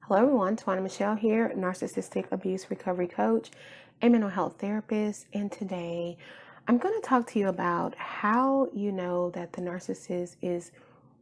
Hello everyone, Twana Michelle here, Narcissistic Abuse Recovery Coach and Mental Health Therapist. And today I'm going to talk to you about how you know that the narcissist is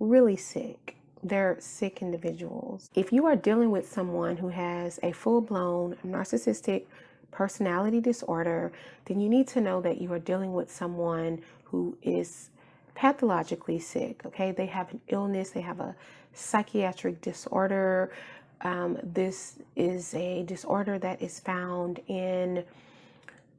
really sick. They're sick individuals. If you are dealing with someone who has a full-blown narcissistic personality disorder, then you need to know that you are dealing with someone who is pathologically sick. Okay, they have an illness, they have a psychiatric disorder. This is a disorder that is found in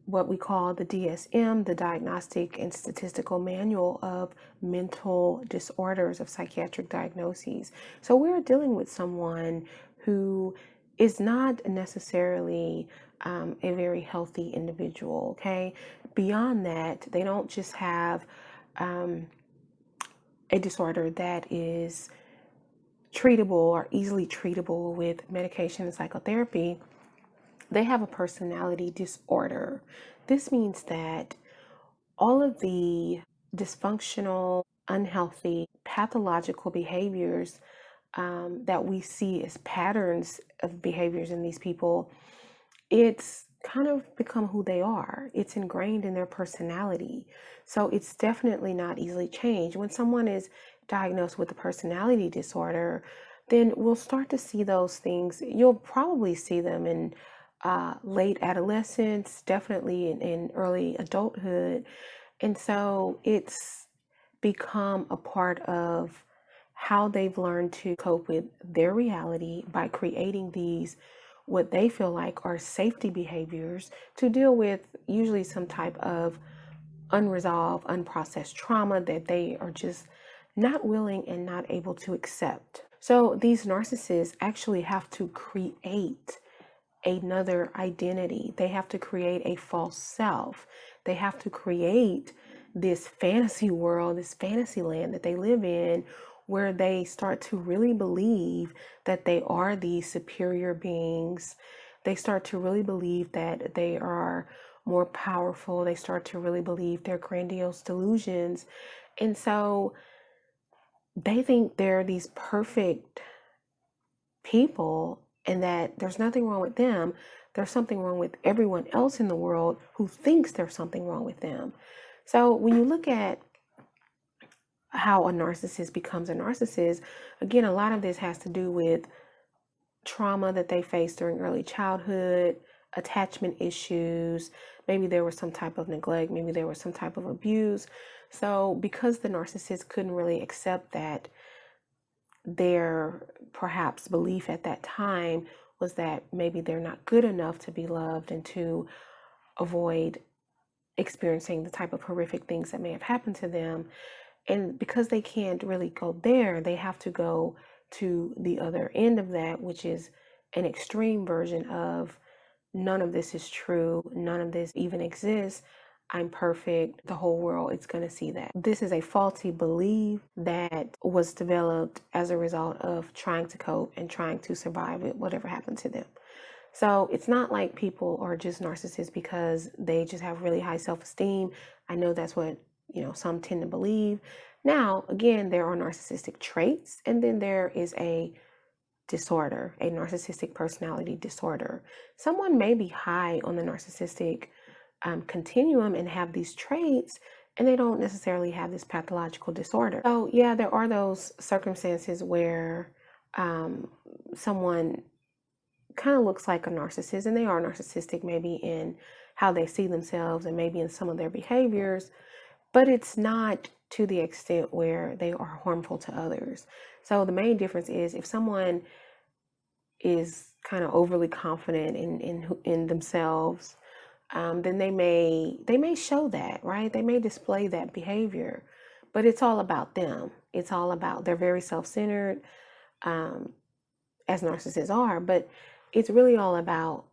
what we call the DSM, the Diagnostic and Statistical Manual of Mental Disorders of Psychiatric Diagnoses. So we're dealing with someone who is not necessarily a very healthy individual, okay? Beyond that, they don't just have a disorder that is treatable or easily treatable with medication and psychotherapy. They have a personality disorder. This means that all of the dysfunctional, unhealthy, pathological behaviors that we see as patterns of behaviors in these people, it's kind of become who they are. It's ingrained in their personality. So it's definitely not easily changed. When someone is diagnosed with a personality disorder, then we'll start to see those things. You'll probably see them in late adolescence, definitely in early adulthood. And so it's become a part of how they've learned to cope with their reality by creating these what they feel like are safety behaviors to deal with usually some type of unresolved, unprocessed trauma that they are just not willing and not able to accept. So these narcissists actually have to create another identity. They have to create a false self. They have to create this fantasy world, this fantasy land that they live in, where they start to really believe that they are these superior beings. They start to really believe that they are more powerful. They start to really believe their grandiose delusions. And so they think they're these perfect people and that there's nothing wrong with them. There's something wrong with everyone else in the world who thinks there's something wrong with them. So when you look at how a narcissist becomes a narcissist, again, a lot of this has to do with trauma that they faced during early childhood, attachment issues, maybe there was some type of neglect, maybe there was some type of abuse. So because the narcissist couldn't really accept that, their perhaps belief at that time was that maybe they're not good enough to be loved and to avoid experiencing the type of horrific things that may have happened to them. And because they can't really go there, they have to go to the other end of that, which is an extreme version of none of this is true, none of this even exists, I'm perfect, the whole world is going to see that. This is a faulty belief that was developed as a result of trying to cope and trying to survive with whatever happened to them. So it's not like people are just narcissists because they just have really high self-esteem. I know that's what, some tend to believe. Now, again, there are narcissistic traits, and then there is a disorder, a narcissistic personality disorder. Someone may be high on the narcissistic continuum and have these traits, and they don't necessarily have this pathological disorder. So yeah, there are those circumstances where someone kind of looks like a narcissist, and they are narcissistic maybe in how they see themselves and maybe in some of their behaviors, but it's not to the extent where they are harmful to others. So the main difference is if someone is kind of overly confident in themselves, then they may show that, right? They may display that behavior, but it's all about them. It's all about, they're very self-centered, as narcissists are, but it's really all about,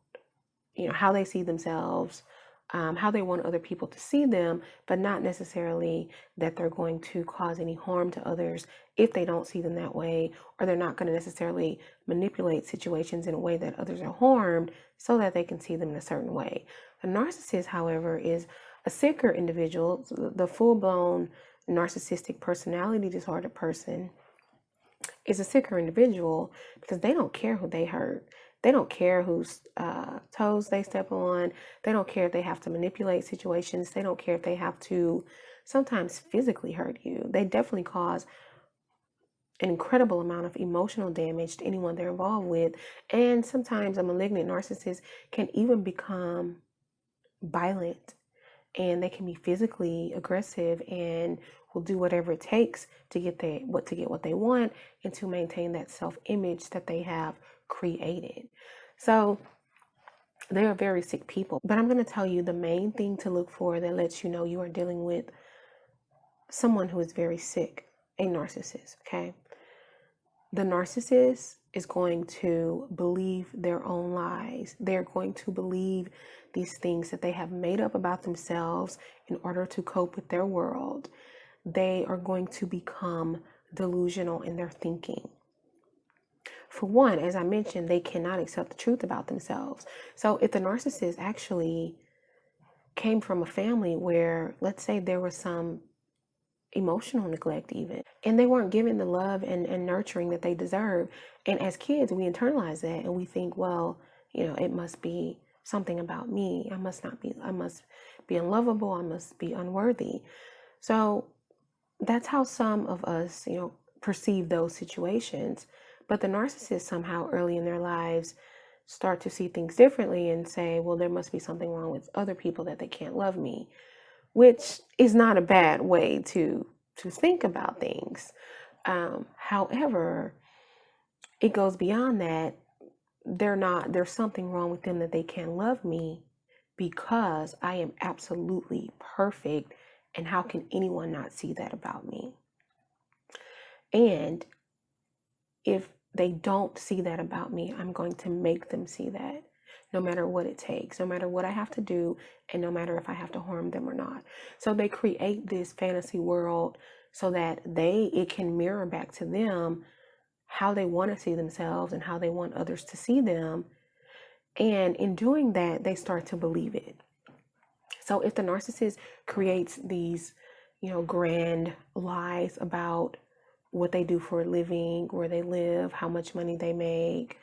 how they see themselves, how they want other people to see them, but not necessarily that they're going to cause any harm to others if they don't see them that way, or they're not going to necessarily manipulate situations in a way that others are harmed so that they can see them in a certain way. A narcissist, however, is a sicker individual. The full-blown narcissistic personality disorder person is a sicker individual because they don't care who they hurt. They don't care whose toes they step on. They don't care if they have to manipulate situations. They don't care if they have to sometimes physically hurt you. They definitely cause an incredible amount of emotional damage to anyone they're involved with. And sometimes a malignant narcissist can even become violent, and they can be physically aggressive and will do whatever it takes to get what they want and to maintain that self-image that they have created. So they are very sick people. But I'm going to tell you the main thing to look for that lets you know you are dealing with someone who is very sick, a narcissist, okay? The narcissist is going to believe their own lies. They're going to believe these things that they have made up about themselves in order to cope with their world. They are going to become delusional in their thinking. For one, as I mentioned, they cannot accept the truth about themselves. So if the narcissist actually came from a family where, let's say, there was some emotional neglect even, and they weren't given the love and nurturing that they deserve, and as kids we internalize that and we think, well, it must be something about me. I must be unlovable. I must be unworthy. So that's how some of us perceive those situations. But the narcissist somehow early in their lives start to see things differently and say, well, there must be something wrong with other people that they can't love me, which is not a bad way to think about things. However, it goes beyond that. There's something wrong with them that they can't love me because I am absolutely perfect. And how can anyone not see that about me? And if they don't see that about me, I'm going to make them see that, no matter what it takes, no matter what I have to do, and no matter if I have to harm them or not. So they create this fantasy world so that it can mirror back to them how they want to see themselves and how they want others to see them. And in doing that, they start to believe it. So if the narcissist creates these, grand lies about what they do for a living, where they live, how much money they make,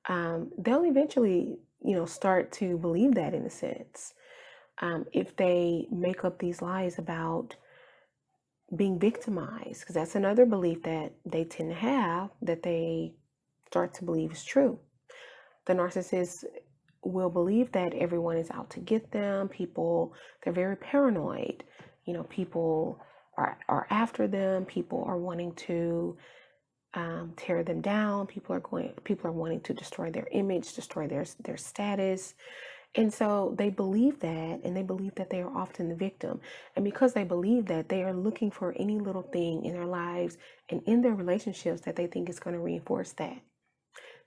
they'll eventually, start to believe that in a sense. If they make up these lies about being victimized, because that's another belief that they tend to have, that they start to believe is true. The narcissist will believe that everyone is out to get them. They're very paranoid. People are after them. People are wanting to tear them down. People are wanting to destroy their image, destroy their status. And so they believe that, and they believe that they are often the victim. And because they believe that, they are looking for any little thing in their lives and in their relationships that they think is going to reinforce that.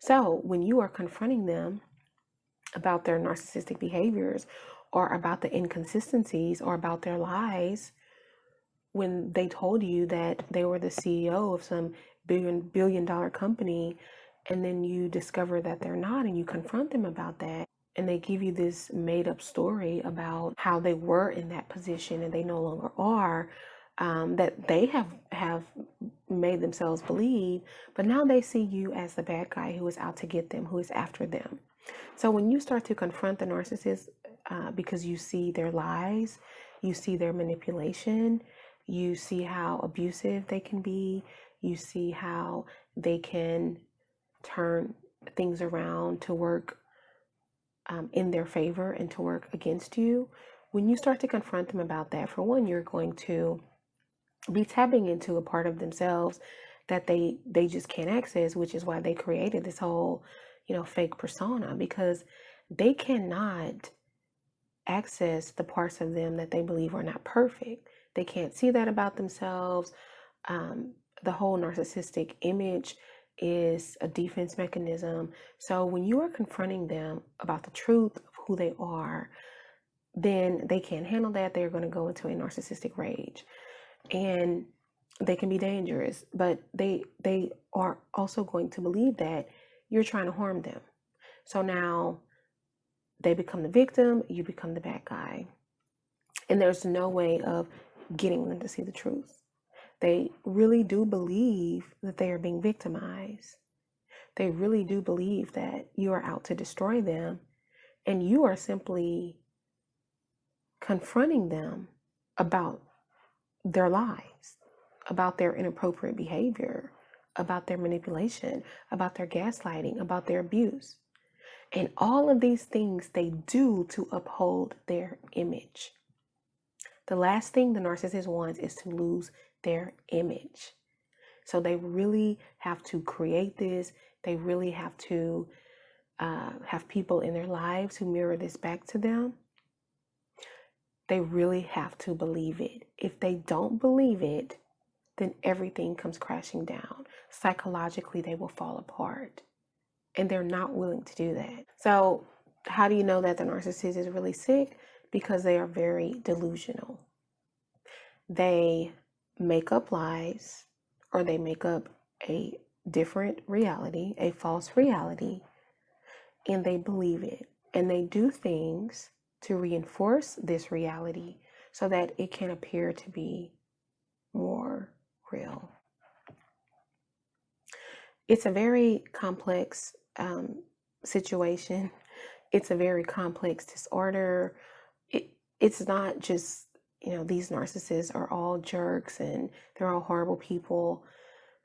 So when you are confronting them about their narcissistic behaviors or about the inconsistencies or about their lies, when they told you that they were the CEO of some billion dollar company, and then you discover that they're not, and you confront them about that, and they give you this made up story about how they were in that position and they no longer are, that they have made themselves believe, but now they see you as the bad guy who is out to get them, who is after them. So when you start to confront the narcissist, because you see their lies, you see their manipulation, you see how abusive they can be, you see how they can turn things around to work in their favor and to work against you. When you start to confront them about that, for one, you're going to be tapping into a part of themselves that they just can't access, which is why they created this whole, fake persona, because they cannot access the parts of them that they believe are not perfect. They can't see that about themselves. The whole narcissistic image is a defense mechanism. So when you are confronting them about the truth of who they are, then they can't handle that. They're going to go into a narcissistic rage, and they can be dangerous, but they are also going to believe that you're trying to harm them. So now they become the victim, you become the bad guy. And there's no way of getting them to see the truth. They really do believe that they are being victimized. They really do believe that you are out to destroy them, and you are simply confronting them about their lives, about their inappropriate behavior, about their manipulation, about their gaslighting, about their abuse. And all of these things they do to uphold their image. The last thing the narcissist wants is to lose their image. So they really have to create this. They really have to have people in their lives who mirror this back to them. They really have to believe it. If they don't believe it, then everything comes crashing down. Psychologically, they will fall apart. And they're not willing to do that. So how do you know that the narcissist is really sick? Because they are very delusional. They make up lies, or they make up a different reality, a false reality, and they believe it. And they do things to reinforce this reality so that it can appear to be more real. It's a very complex situation. It's a very complex disorder. It's not just, these narcissists are all jerks and they're all horrible people.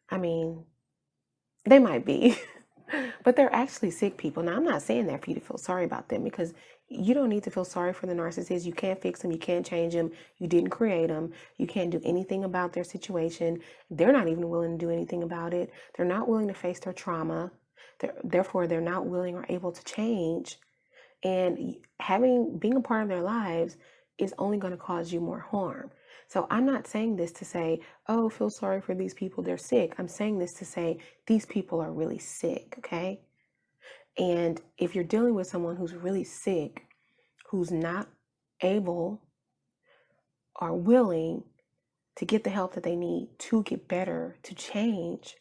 I mean, they might be, but they're actually sick people. Now, I'm not saying that for you to feel sorry about them, because you don't need to feel sorry for the narcissist. You can't fix them. You can't change them. You didn't create them. You can't do anything about their situation. They're not even willing to do anything about it. They're not willing to face their trauma. Therefore, they're not willing or able to change. And being a part of their lives is only going to cause you more harm. So I'm not saying this to say, oh, feel sorry for these people, they're sick. I'm saying this to say these people are really sick, okay? And if you're dealing with someone who's really sick, who's not able or willing to get the help that they need to get better, to change,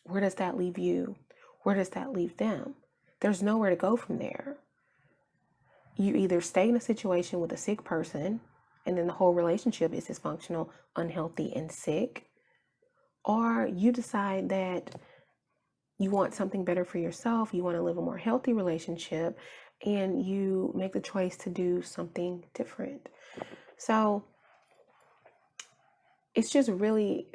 where does that leave you? Where does that leave them? There's nowhere to go from there. You either stay in a situation with a sick person, and then the whole relationship is dysfunctional, unhealthy, and sick, or you decide that you want something better for yourself, you want to live a more healthy relationship, and you make the choice to do something different. So it's really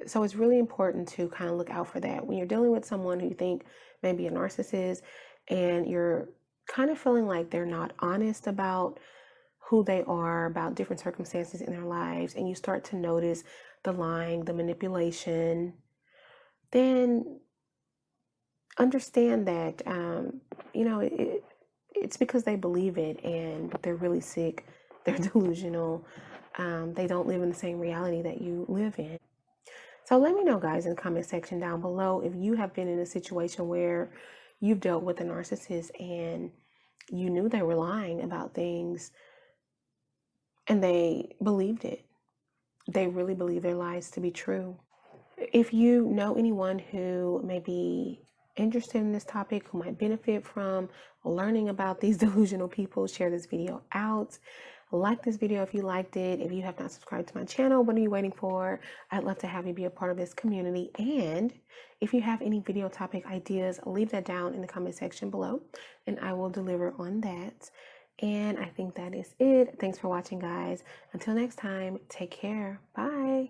important to kind of look out for that. When you're dealing with someone who you think may be a narcissist, and you're kind of feeling like they're not honest about who they are, about different circumstances in their lives, and you start to notice the lying, the manipulation, then understand that, it's because they believe it, and they're really sick, they're delusional, they don't live in the same reality that you live in. So let me know, guys, in the comment section down below if you have been in a situation where you've dealt with a narcissist and you knew they were lying about things and they believed it. They really believe their lies to be true. If you know anyone who may be interested in this topic, who might benefit from learning about these delusional people, share this video out. Like this video if you liked it. If you have not subscribed to my channel, what are you waiting for? I'd love to have you be a part of this community. And if you have any video topic ideas, leave that down in the comment section below, and I will deliver on that. And I think that is it. Thanks for watching, guys. Until next time, take care. Bye.